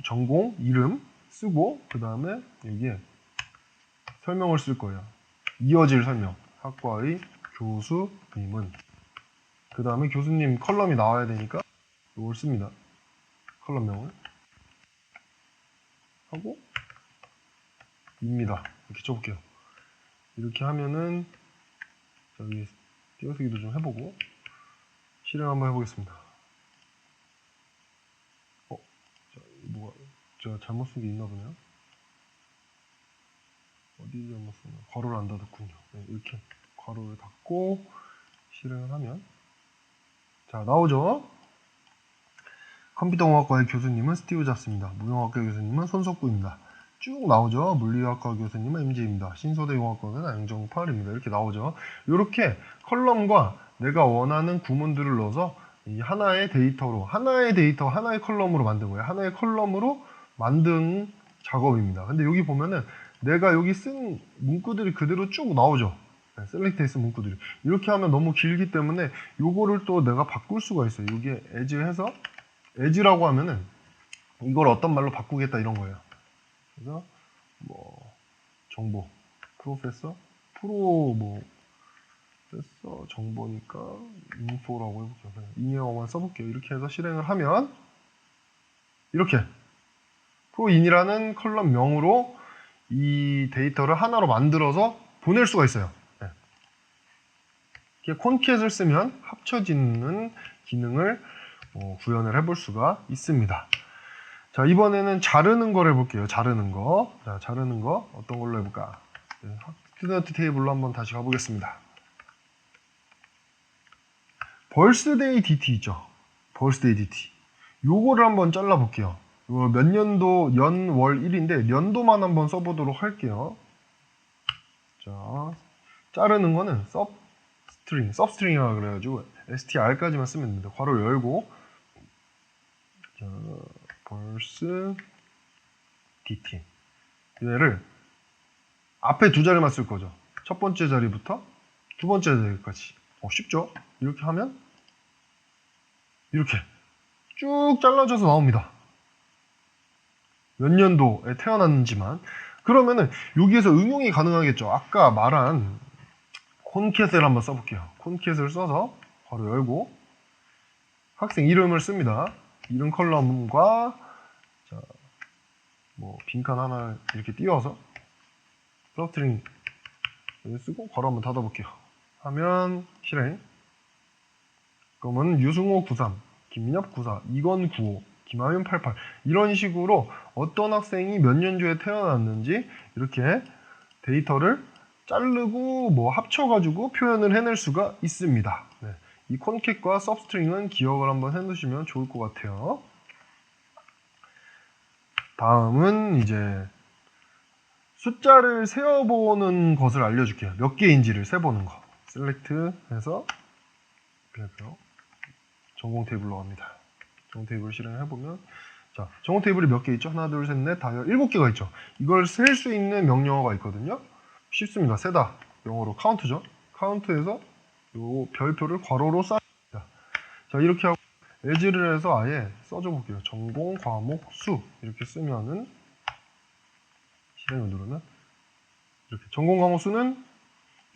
전공 이름 쓰고 그 다음에 여기에 설명을 쓸 거예요. 이어질 설명. 학과의 교수님은 그 다음에 교수님 컬럼이 나와야 되니까 이걸 씁니다. 컬럼명을 하고 입니다. 이렇게 쳐볼게요. 이렇게 하면은 여기 띄어쓰기도 좀 해보고 실행 한번 해보겠습니다. 뭐가 제가 잘못 쓴 게 있나 보네요. 어디 잘못 썼나? 괄호를 안 닫았군요. 네, 이렇게 괄호를 닫고 실행을 하면 자 나오죠. 컴퓨터공학과의 교수님은 스티브 잡스입니다. 무용학과 교수님은 손석구입니다. 쭉 나오죠. 물리학과 교수님은 MJ입니다. 신소대용학과는 안정팔입니다. 이렇게 나오죠. 이렇게 컬럼과 내가 원하는 구문들을 넣어서 이 하나의 데이터로 하나의 컬럼으로 만든 거예요. 하나의 컬럼으로 만든 작업입니다. 근데 여기 보면은 내가 여기 쓴 문구들이 그대로 쭉 나오죠. 셀렉트해서 문구들이 이렇게 하면 너무 길기 때문에 요거를 또 내가 바꿀 수가 있어요. 이게 as 해서 as라고 하면은 이걸 어떤 말로 바꾸겠다 이런 거예요. 그래서 뭐 정보 프로페서 프로페서 정보니까 info라고 해볼게요. 인이어만 써볼게요. 이렇게 해서 실행을 하면 이렇게 프로인이라는 컬럼명으로 이 데이터를 하나로 만들어서 보낼 수가 있어요. 네. 이렇게 콘캣을 쓰면 합쳐지는 기능을 구현을 해볼 수가 있습니다. 자, 이번에는 자르는 걸 해볼게요. 자르는 거. 자, 자르는 거 어떤 걸로 해볼까? 네, 스튜던트 테이블로 한번 다시 가보겠습니다. 벌스데이 DT 있죠? 벌스데이 DT. 요거를 한번 잘라볼게요. 몇 년도, 연, 월, 일인데 년도만 한번 써보도록 할게요. 자, 자르는 거는 substring이라고 그래가지고 str까지만 쓰면 됩니다. 괄호를 열고, 자, 벌스 dt. 얘를 앞에 두 자리만 쓸 거죠. 첫 번째 자리부터 두 번째 자리까지. 쉽죠? 이렇게 하면 이렇게 쭉 잘라져서 나옵니다. 몇 년도에 태어났는지만. 그러면은 여기에서 응용이 가능하겠죠. 아까 말한 콘캣을 한번 써볼게요. 콘캣을 써서 바로 열고 학생 이름을 씁니다. 이름 컬럼과 자, 뭐 빈칸 하나 이렇게 띄워서 서브스트링 쓰고 바로 한번 닫아볼게요. 하면 실행. 그러면 유승호 93, 김민엽 94, 이건 95, 김하윤 88 이런 식으로 어떤 학생이 몇 년도에 태어났는지 이렇게 데이터를 자르고 뭐 합쳐가지고 표현을 해낼 수가 있습니다. 네. 이 콘캣과 서브스트링은 기억을 한번 해두시면 좋을 것 같아요. 다음은 이제 숫자를 세어보는 것을 알려줄게요. 몇 개인지를 세보는 거. 셀렉트 해서 별표 전공 테이블로 갑니다. 전공 테이블 실행해보면 자, 전공 테이블이 몇 개 있죠? 하나, 둘, 셋, 넷, 다섯, 7개가 있죠. 이걸 셀 수 있는 명령어가 있거든요. 쉽습니다. 세다. 영어로 카운트죠. 카운트에서 요 별표를 괄호로 쌓습니다. 자, 이렇게 하고 as를 해서 아예 써줘 볼게요. 전공 과목 수 이렇게 쓰면은 실행을 누르면 이렇게 전공 과목 수는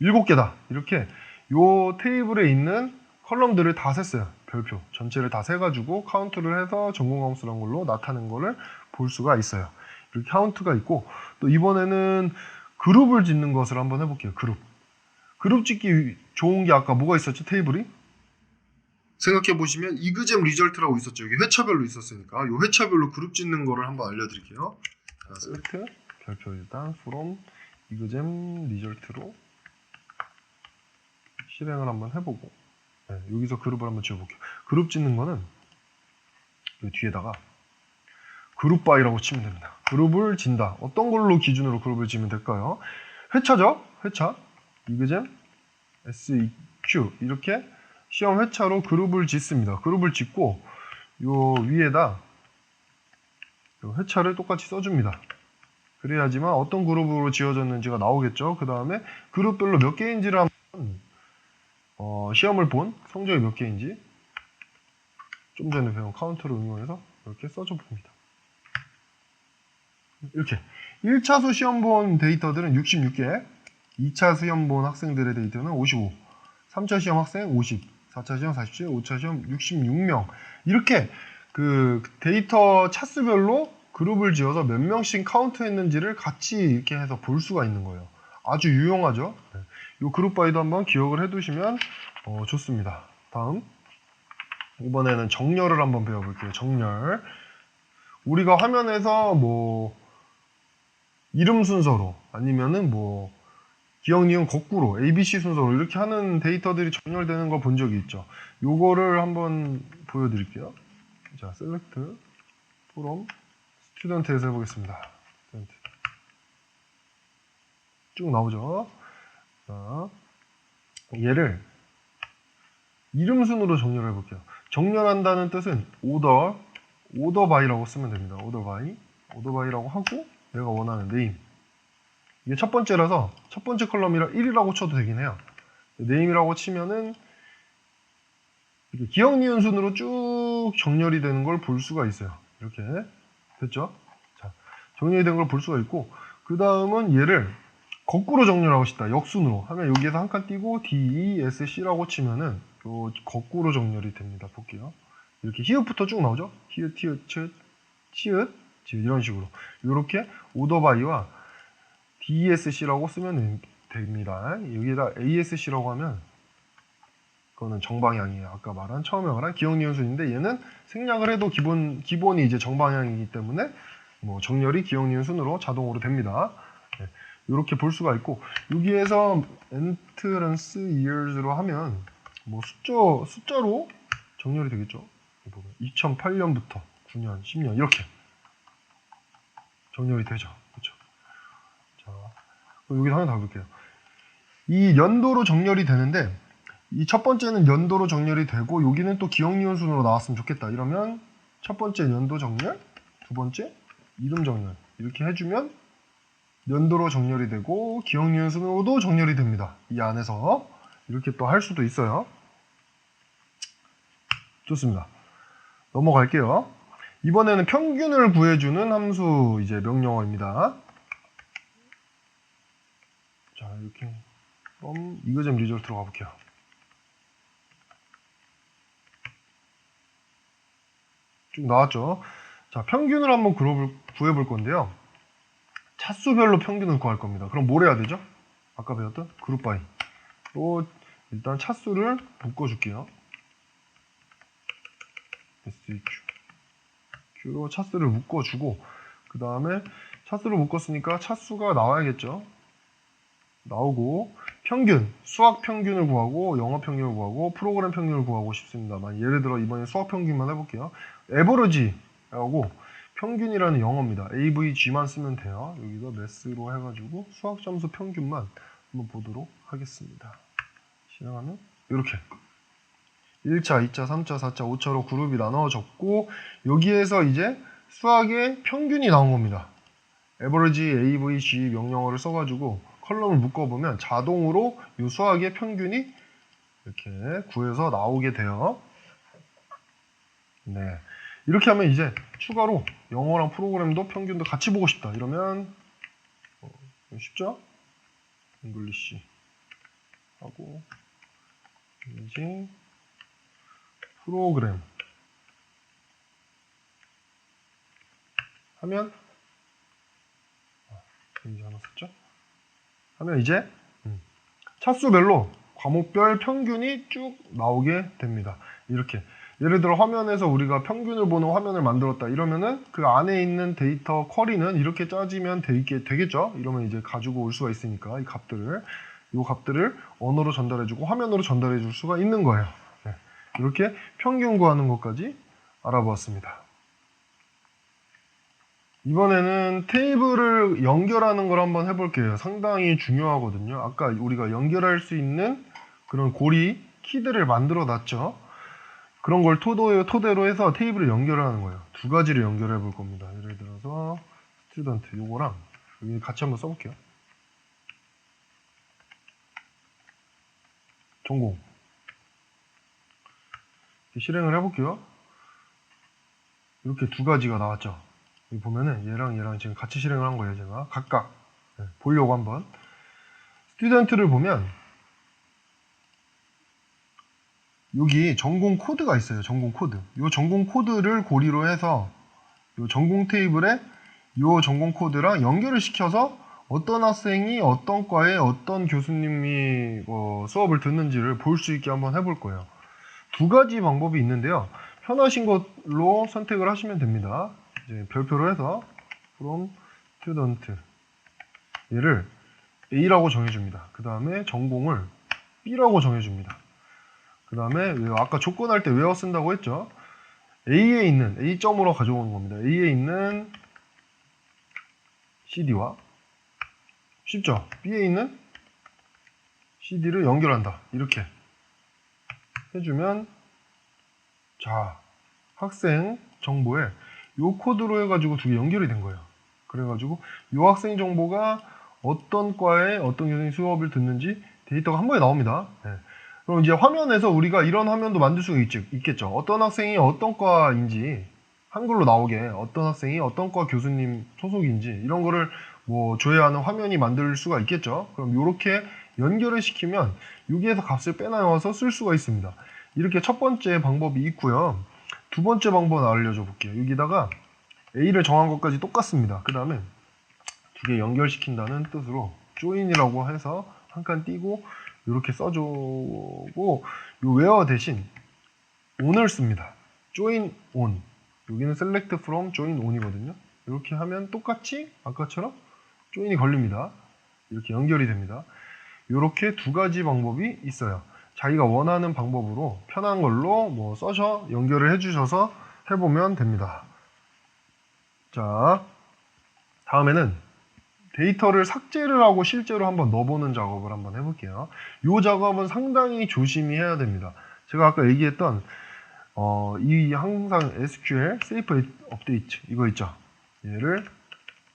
7개다. 이렇게 요 테이블에 있는 컬럼들을 다 셌어요. 별표 전체를 다 세가지고 카운트를 해서 전공 과목 수라는 걸로 나타낸 거를 볼 수가 있어요. 이렇게 카운트가 있고 또 이번에는 그룹을 짓는 것을 한번 해볼게요. 그룹 짓기 좋은 게 아까 뭐가 있었죠? 테이블이? 생각해 보시면 이그잼 리절트라고 있었죠. 여기 회차별로 있었으니까 이 회차별로 그룹 짓는 거를 한번 알려드릴게요. 자, 셀렉트 별표 일단 from 이그잼 리절트로 실행을 한번 해보고 네, 여기서 그룹을 한번 지어볼게요. 그룹 짓는 거는 이 뒤에다가 그룹 바이라고 치면 됩니다. 그룹을 진다. 어떤 걸로 기준으로 그룹을 지면 될까요? 회차죠? 회차. 이그잼 SEQ 이렇게 시험 회차로 그룹을 짓습니다. 그룹을 짓고 요 위에다 요 회차를 똑같이 써줍니다. 그래야지만 어떤 그룹으로 지어졌는지가 나오겠죠. 그 다음에 그룹별로 몇 개인지를 한번 시험을 본 성적이 몇 개인지 좀 전에 배운 카운트를 응용해서 이렇게 써줘 봅니다. 이렇게 1차수 시험 본 데이터들은 66개, 2차 시험 본 학생들의 데이터는 55, 3차 시험 학생 50, 4차 시험 47, 5차 시험 66명 이렇게 그 데이터 차수별로 그룹을 지어서 몇 명씩 카운트했는지를 같이 이렇게 해서 볼 수가 있는 거예요. 아주 유용하죠. 네. 이 그룹 바이도 한번 기억을 해두시면 좋습니다. 다음 이번에는 정렬을 한번 배워볼게요. 정렬. 우리가 화면에서 뭐 이름 순서로 아니면은 뭐 기억, 니은, 거꾸로 ABC 순서로 이렇게 하는 데이터들이 정렬되는 거 본 적이 있죠. 요거를 한번 보여드릴게요. 자, select from student에서 해보겠습니다. student. 쭉 나오죠. 자, 얘를 이름 순으로 정렬해 볼게요. 정렬한다는 뜻은 order by라고 쓰면 됩니다. order by라고 하고 내가 원하는 name. 이게 첫 번째라서 첫 번째 컬럼이라 1이라고 쳐도 되긴 해요. name이라고 치면은 이렇게 기억, 니은 순으로 쭉 정렬이 되는 걸 볼 수가 있어요. 이렇게 됐죠? 자, 정렬이 된 걸 볼 수가 있고 그 다음은 얘를 거꾸로 정렬하고 싶다. 역순으로 하면 여기에서 한 칸 띄고 DESC라고 치면은 요 거꾸로 정렬이 됩니다. 볼게요. 이렇게 히읗부터 쭉 나오죠? 히읗, 티읕, 치읓, 이런 식으로 이렇게 order by와 DESC라고 쓰면 됩니다. 여기에다 ASC라고 하면 그거는 정방향이에요. 아까 말한 처음에 말한 기억, 니은 순인데 얘는 생략을 해도 기본이 이제 정방향이기 때문에 뭐 정렬이 기억, 니은 순으로 자동으로 됩니다. 네, 이렇게 볼 수가 있고 여기에서 entrance years로 하면 뭐 숫자로 정렬이 되겠죠. 2008년부터 9년, 10년 이렇게 정렬이 되죠. 그렇죠. 자, 여기서 하나 더 볼게요. 이 연도로 정렬이 되는데 이 첫 번째는 연도로 정렬이 되고 여기는 또 기억 니은 순으로 나왔으면 좋겠다. 이러면 첫 번째 연도 정렬, 두 번째 이름 정렬 이렇게 해주면 연도로 정렬이 되고 기억 니은 순으로도 정렬이 됩니다. 이 안에서 이렇게 또 할 수도 있어요. 좋습니다. 넘어갈게요. 이번에는 평균을 구해주는 함수 이제 명령어입니다. 자, 이렇게 그럼 이거점 리졸 들어가 볼게요. 쭉 나왔죠. 자, 평균을 한번 구해볼 건데요. 차수별로 평균을 구할 겁니다. 그럼 뭘 해야 되죠? 아까 배웠던 그룹 바이. 또 일단 차수를 묶어줄게요. SQ. Q로 차수를 묶어주고 그 다음에 차수를 묶었으니까 차수가 나와야겠죠. 나오고 평균, 수학 평균을 구하고 영어 평균을 구하고 프로그램 평균을 구하고 싶습니다만 예를 들어 이번에 수학 평균만 해볼게요. 에버러지하고 평균이라는 영어입니다. AVG만 쓰면 돼요. 여기서 매스로 해가지고 수학 점수 평균만 한번 보도록 하겠습니다. 실행하면 이렇게 1차, 2차, 3차, 4차, 5차로 그룹이 나눠졌고 여기에서 이제 수학의 평균이 나온 겁니다. average AVG 명령어를 써가지고 컬럼을 묶어보면 자동으로 이 수학의 평균이 이렇게 구해서 나오게 돼요. 네, 이렇게 하면 이제 추가로 영어랑 프로그램도 평균도 같이 보고 싶다. 이러면 쉽죠? 잉글리시 하고 이제 프로그램 하면 이제 하나 썼죠? 하면 이제 차수별로 과목별 평균이 쭉 나오게 됩니다. 이렇게 예를 들어 화면에서 우리가 평균을 보는 화면을 만들었다 이러면은 그 안에 있는 데이터 쿼리는 이렇게 짜지면 되겠죠? 이러면 이제 가지고 올 수가 있으니까 이 값들을 언어로 전달해주고 화면으로 전달해줄 수가 있는 거예요. 네. 이렇게 평균 구하는 것까지 알아보았습니다. 이번에는 테이블을 연결하는 걸 한번 해볼게요. 상당히 중요하거든요. 아까 우리가 연결할 수 있는 그런 고리, 키들을 만들어 놨죠. 그런 걸 토대로 해서 테이블을 연결하는 거예요. 두 가지를 연결해 볼 겁니다. 예를 들어서 스튜던트 요거랑 여기 같이 한번 써볼게요. 전공 실행을 해볼게요. 이렇게 두 가지가 나왔죠. 여기 보면은 얘랑 지금 같이 실행을 한 거예요. 제가 각각 보려고 한번 스튜던트를 보면 여기 전공 코드가 있어요. 전공 코드. 이 전공 코드를 고리로 해서 이 전공 테이블에 이 전공 코드랑 연결을 시켜서 어떤 학생이 어떤 과에 어떤 교수님이 수업을 듣는지를 볼 수 있게 한번 해볼 거예요. 두 가지 방법이 있는데요. 편하신 걸로 선택을 하시면 됩니다. 이제 별표로 해서 from student 얘를 A라고 정해줍니다. 그 다음에 전공을 B라고 정해줍니다. 그 다음에 아까 조건할 때 외워 쓴다고 했죠. A에 있는 A점으로 가져오는 겁니다. A에 있는 CD와 쉽죠? B에 있는 CD를 연결한다. 이렇게 해주면 자 학생 정보에 요 코드로 해가지고 두 개 연결이 된 거예요. 그래가지고 요 학생 정보가 어떤 과에 어떤 교수님 수업을 듣는지 데이터가 한 번에 나옵니다. 네. 그럼 이제 화면에서 우리가 이런 화면도 만들 수가 있겠죠. 어떤 학생이 어떤 과인지 한글로 나오게 어떤 학생이 어떤 과 교수님 소속인지 이런 거를 뭐 조회하는 화면이 만들 수가 있겠죠. 그럼 이렇게 연결을 시키면 여기에서 값을 빼놔서 쓸 수가 있습니다. 이렇게 첫 번째 방법이 있고요. 두 번째 방법을 알려줘 볼게요. 여기다가 A를 정한 것까지 똑같습니다. 그 다음에 두 개 연결시킨다는 뜻으로 join이라고 해서 한 칸 띄고 이렇게 써주고 요 where 대신 on을 씁니다. join on. 여기는 select from join on이거든요. 이렇게 하면 똑같이 아까처럼 join이 걸립니다. 이렇게 연결이 됩니다. 이렇게 두 가지 방법이 있어요. 자기가 원하는 방법으로 편한 걸로 뭐 써서 연결을 해주셔서 해보면 됩니다. 자, 다음에는 데이터를 삭제를 하고 실제로 한번 넣어보는 작업을 한번 해볼게요. 이 작업은 상당히 조심히 해야 됩니다. 제가 아까 얘기했던 이 항상 SQL 세이프 업데이트 이거 있죠. 얘를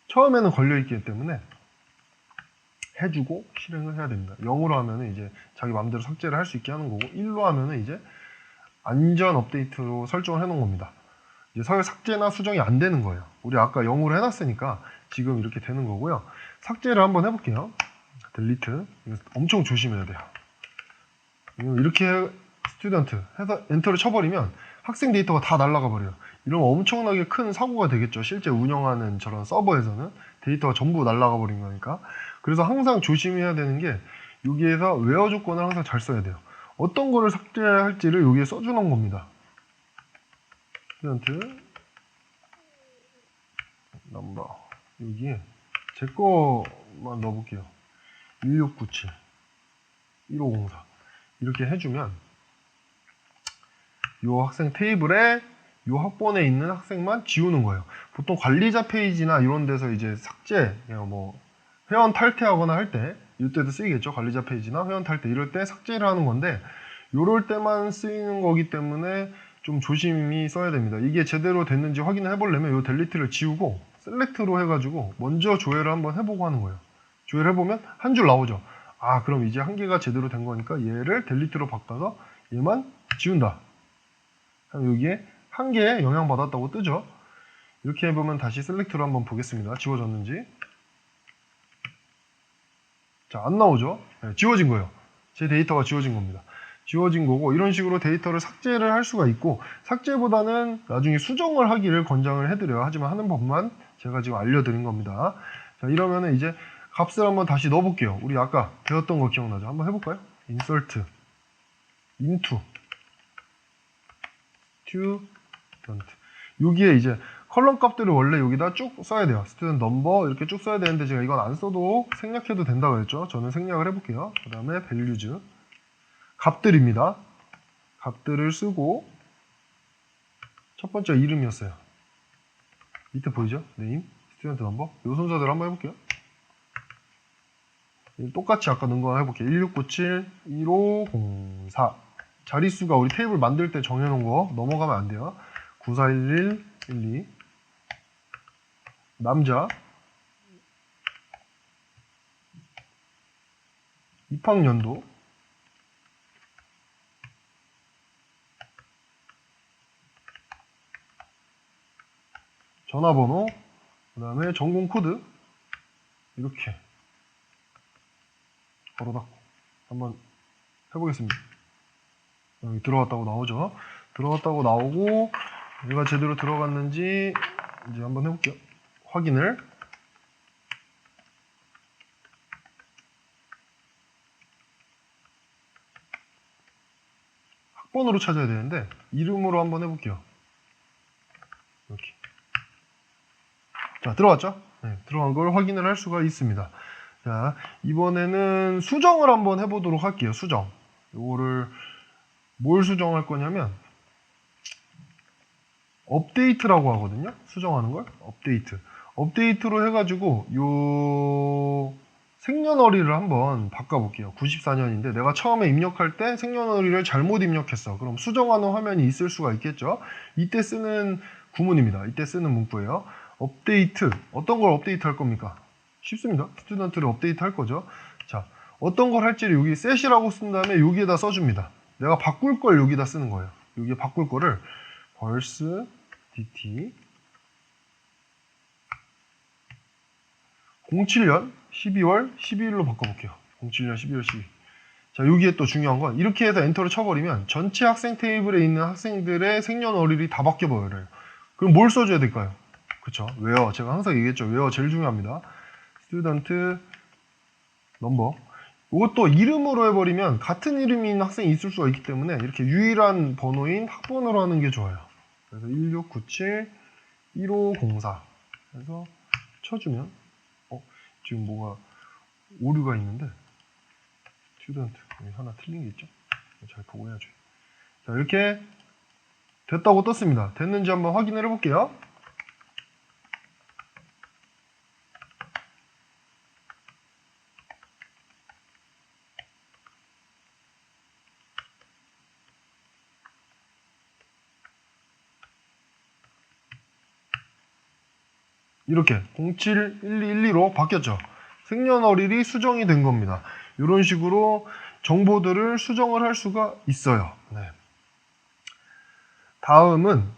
처음에는 걸려있기 때문에 해주고 실행을 해야 됩니다. 0으로 하면은 이제 자기 마음대로 삭제를 할 수 있게 하는 거고 1로 하면은 이제 안전 업데이트로 설정을 해 놓은 겁니다. 이제 삭제나 수정이 안 되는 거예요. 우리 아까 0으로 해놨으니까 지금 이렇게 되는 거고요. 삭제를 한번 해볼게요. 델리트. 이거 엄청 조심해야 돼요. 이렇게 스튜던트 해서 엔터를 쳐버리면 학생 데이터가 다 날아가 버려요. 이러면 엄청나게 큰 사고가 되겠죠. 실제 운영하는 저런 서버에서는 데이터가 전부 날아가 버린 거니까. 그래서 항상 조심해야 되는 게 여기에서 웨어 조건을 항상 잘 써야 돼요. 어떤 거를 삭제할지를 여기에 써주는 겁니다. 스튜던트 넘버 여기에 제 거만 넣어볼게요. 1697 1504 이렇게 해주면 이 학생 테이블에 이 학번에 있는 학생만 지우는 거예요. 보통 관리자 페이지나 이런 데서 이제 삭제, 뭐 회원 탈퇴하거나 할 때 이때도 쓰이겠죠. 관리자 페이지나 회원 탈퇴 이럴 때 삭제를 하는 건데 이럴 때만 쓰이는 거기 때문에 좀 조심히 써야 됩니다. 이게 제대로 됐는지 확인을 해보려면 이 델리트를 지우고 셀렉트로 해가지고 먼저 조회를 한번 해보고 하는 거예요. 조회를 해보면 한 줄 나오죠. 아, 그럼 이제 한 개가 제대로 된 거니까 얘를 델리트로 바꿔서 얘만 지운다. 여기에 한 개에 영향받았다고 뜨죠. 이렇게 해보면 다시 셀렉트로 한번 보겠습니다. 지워졌는지. 자, 안 나오죠? 네, 지워진 거예요. 제 데이터가 지워진 겁니다. 지워진 거고 이런 식으로 데이터를 삭제를 할 수가 있고 삭제보다는 나중에 수정을 하기를 권장을 해드려요. 하지만 하는 법만 제가 지금 알려드린 겁니다. 자, 이러면은 이제 값을 한번 다시 넣어볼게요. 우리 아까 배웠던 거 기억나죠? 한번 해볼까요? insert into student 여기에 이제 컬럼 값들을 원래 여기다 쭉 써야 돼요. student number 이렇게 쭉 써야 되는데 제가 이건 안 써도 생략해도 된다고 했죠. 저는 생략을 해볼게요. 그 다음에 values 값들입니다. 값들을 쓰고 첫 번째 이름이었어요. 밑에 보이죠? name, student number 이 순서대로 한번 해볼게요. 똑같이 아까 넣은 거 해볼게요. 1697 1504 자릿수가 우리 테이블 만들 때 정해놓은 거 넘어가면 안 돼요. 9411 12 남자 입학연도 전화번호 그 다음에 전공 코드 이렇게 걸어닫고 한번 해보겠습니다. 여기 들어갔다고 나오죠. 들어갔다고 나오고 얘가 제대로 들어갔는지 이제 한번 해볼게요. 확인을 학번으로 찾아야 되는데 이름으로 한번 해볼게요. 이렇게 자 들어갔죠? 네, 들어간 걸 확인을 할 수가 있습니다. 자 이번에는 수정을 한번 해보도록 할게요. 수정 요거를 뭘 수정할 거냐면 업데이트라고 하거든요. 수정하는 걸 업데이트로 해가지고 요 생년월일을 한번 바꿔볼게요. 94년인데 내가 처음에 입력할 때 생년월일을 잘못 입력했어. 그럼 수정하는 화면이 있을 수가 있겠죠. 이때 쓰는 구문입니다. 이때 쓰는 문구예요. 업데이트 어떤 걸 업데이트 할 겁니까? 쉽습니다. 스튜던트를 업데이트 할 거죠. 자 어떤 걸 할지를 여기 set이라고 쓴 다음에 여기에다 써줍니다. 내가 바꿀 걸 여기다 쓰는 거예요. 여기에 바꿀 거를 벌스 dt 07년 12월 12일로 바꿔볼게요. 07년 12월 12일. 자, 여기에 또 중요한 건 이렇게 해서 엔터를 쳐버리면 전체 학생 테이블에 있는 학생들의 생년월일이 다 바뀌어버려요. 그럼 뭘 써줘야 될까요? 그쵸? where. 제가 항상 얘기했죠. where 제일 중요합니다. student number. 이것도 이름으로 해버리면 같은 이름인 학생이 있을 수가 있기 때문에 이렇게 유일한 번호인 학번으로 하는 게 좋아요. 그래서 1697 1504 해서 쳐주면 지금 뭐가 오류가 있는데 스튜던트 여기 하나 틀린 게 있죠? 잘 보고 해야죠. 자 이렇게 됐다고 떴습니다. 됐는지 한번 확인을 해볼게요. 이렇게 071212로 바뀌었죠. 생년월일이 수정이 된 겁니다. 이런 식으로 정보들을 수정을 할 수가 있어요. 네. 다음은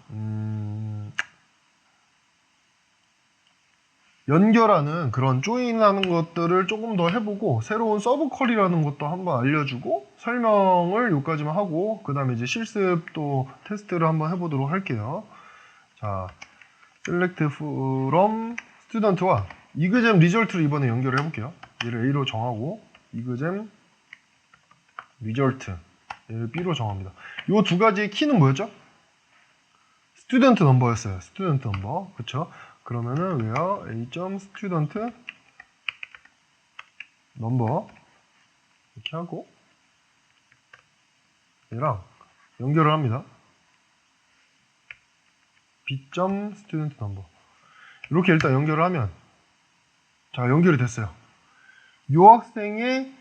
연결하는 그런 조인하는 것들을 조금 더 해보고 새로운 서브 쿼리라는 것도 한번 알려주고 설명을 여기까지만 하고 그 다음에 이제 실습 또 테스트를 한번 해보도록 할게요. 자, select from student와 exam result를 이번에 연결을 해볼게요. 얘를 A로 정하고 exam result 얘를 B로 정합니다. 이 두 가지의 키는 뭐였죠? 스튜던트 넘버였어요. 스튜던트 넘버. 그쵸? 그러면은 where a.student 넘버 이렇게 하고 얘랑 연결을 합니다. b.student 넘버 이렇게 일단 연결을 하면 자 연결이 됐어요. 이 학생의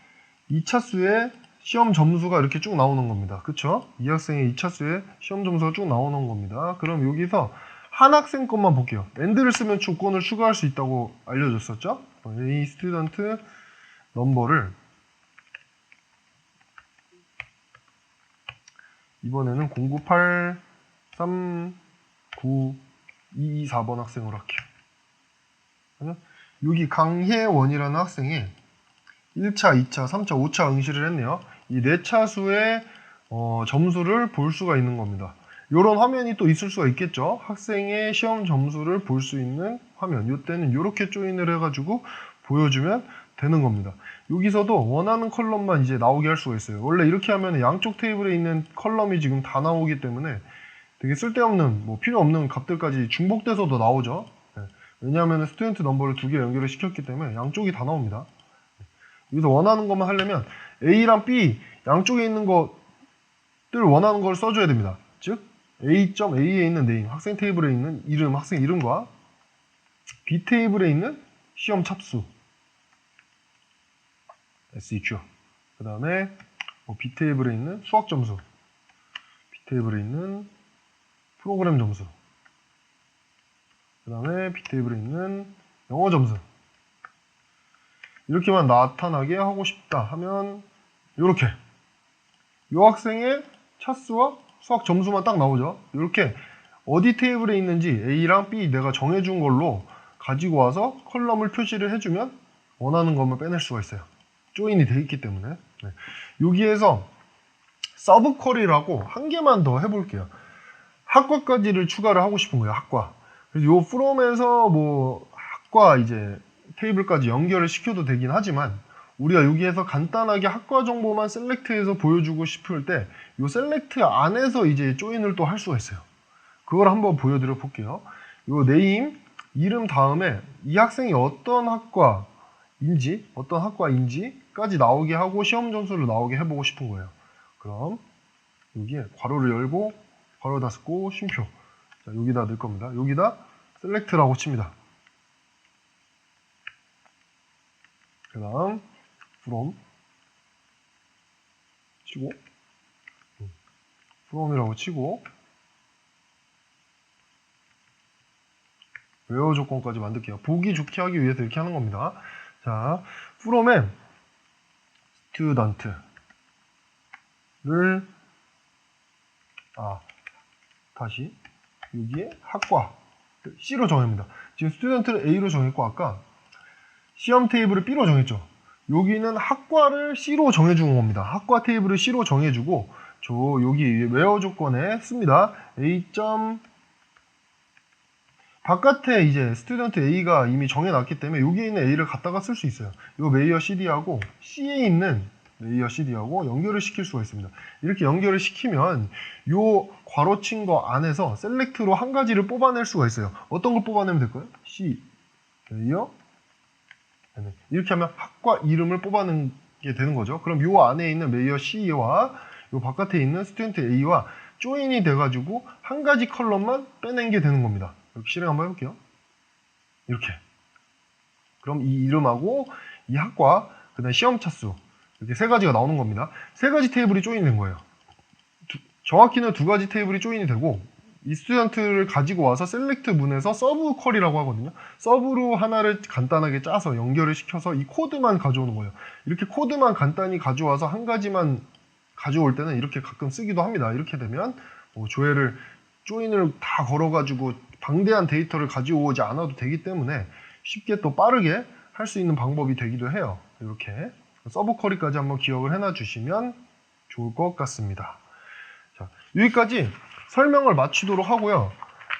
2차수의 시험 점수가 이렇게 쭉 나오는 겁니다. 그쵸? 이 학생의 2차수의 시험 점수가 쭉 나오는 겁니다. 그럼 여기서 한 학생 것만 볼게요. AND를 쓰면 조건을 추가할 수 있다고 알려줬었죠? 이 스튜던트 넘버를 이번에는 098392224번 학생으로 할게요. 여기 강혜원이라는 학생이 1차, 2차, 3차, 5차 응시를 했네요. 이 4차수의 점수를 볼 수가 있는 겁니다. 이런 화면이 또 있을 수가 있겠죠. 학생의 시험 점수를 볼 수 있는 화면. 이때는 이렇게 조인을 해가지고 보여주면 되는 겁니다. 여기서도 원하는 컬럼만 이제 나오게 할 수가 있어요. 원래 이렇게 하면 양쪽 테이블에 있는 컬럼이 지금 다 나오기 때문에 되게 쓸데없는, 뭐 필요 없는 값들까지 중복돼서도 나오죠. 네. 왜냐하면 스튜던트 넘버를 두 개 연결을 시켰기 때문에 양쪽이 다 나옵니다. 여기서 원하는 것만 하려면 A랑 B 양쪽에 있는 것들 원하는 걸 써줘야 됩니다. 즉 A.A에 있는 네임, 학생 테이블에 있는 이름, 학생 이름과 B 테이블에 있는 시험 찹수 SEQ 그 다음에 B 테이블에 있는 수학 점수 B 테이블에 있는 프로그램 점수 그 다음에 B 테이블에 있는 영어 점수 이렇게만 나타나게 하고 싶다 하면 이렇게 이 학생의 차수와 수학 점수만 딱 나오죠. 이렇게 어디 테이블에 있는지 A랑 B 내가 정해준 걸로 가지고 와서 컬럼을 표시를 해주면 원하는 것만 빼낼 수가 있어요. 조인이 돼 있기 때문에. 네. 여기에서 서브 쿼리라고 한 개만 더 해볼게요. 학과까지를 추가를 하고 싶은 거예요. 학과. 그래서 요 from에서 뭐 학과 이제 테이블까지 연결을 시켜도 되긴 하지만 우리가 여기에서 간단하게 학과 정보만 셀렉트해서 보여주고 싶을 때 이 셀렉트 안에서 이제 조인을 또 할 수가 있어요. 그걸 한번 보여드려 볼게요. 요 네임, 이름 다음에 이 학생이 어떤 학과인지까지 나오게 하고 시험 점수를 나오게 해보고 싶은 거예요. 그럼 여기에 괄호를 열고 괄호 닫고 쉼표 자, 여기다 넣을 겁니다. 여기다 셀렉트라고 칩니다. 그 다음 from 치고 from이라고 치고 where 조건까지 만들게요. 보기 좋게 하기 위해서 이렇게 하는 겁니다. 자, from에 student를 다시 여기에 학과 C로 정합니다. 지금 student를 A로 정했고 아까 시험 테이블을 B로 정했죠. 여기는 학과를 C로 정해준 겁니다. 학과 테이블을 C로 정해주고 여기 where 조건에 씁니다. A. 바깥에 이제 스튜던트 A가 이미 정해놨기 때문에 여기에 있는 A를 갖다가 쓸 수 있어요. 이 레이어 CD하고 C에 있는 레이어 CD하고 연결을 시킬 수가 있습니다. 이렇게 연결을 시키면 이 괄호친 거 안에서 셀렉트로 한 가지를 뽑아낼 수가 있어요. 어떤 걸 뽑아내면 될까요? C 레이어 이렇게 하면 학과 이름을 뽑아내게 되는 거죠. 그럼 이 안에 있는 레이어 C와 이 바깥에 있는 스튜던트 A와 조인이 돼가지고 한 가지 컬럼만 빼낸 게 되는 겁니다. 이렇게 실행 한번 해볼게요. 이렇게. 그럼 이 이름하고 이 학과, 그 다음에 시험 차수 이렇게 세 가지가 나오는 겁니다. 세 가지 테이블이 조인된 거예요. 정확히는 두 가지 테이블이 조인이 되고 이 스튜던트를 가지고 와서 셀렉트 문에서 서브 쿼리라고 하거든요. 서브로 하나를 간단하게 짜서 연결을 시켜서 이 코드만 가져오는 거예요. 이렇게 코드만 간단히 가져와서 한 가지만 가져올 때는 이렇게 가끔 쓰기도 합니다. 이렇게 되면 뭐 조인을 다 걸어가지고 방대한 데이터를 가져오지 않아도 되기 때문에 쉽게 또 빠르게 할 수 있는 방법이 되기도 해요. 이렇게 서브 쿼리까지 한번 기억을 해놔 주시면 좋을 것 같습니다. 자, 여기까지 설명을 마치도록 하고요.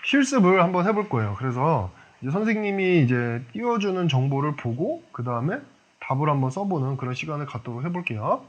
실습을 한번 해볼 거예요. 그래서 이제 선생님이 이제 띄워주는 정보를 보고 그 다음에 답을 한번 써보는 그런 시간을 갖도록 해볼게요.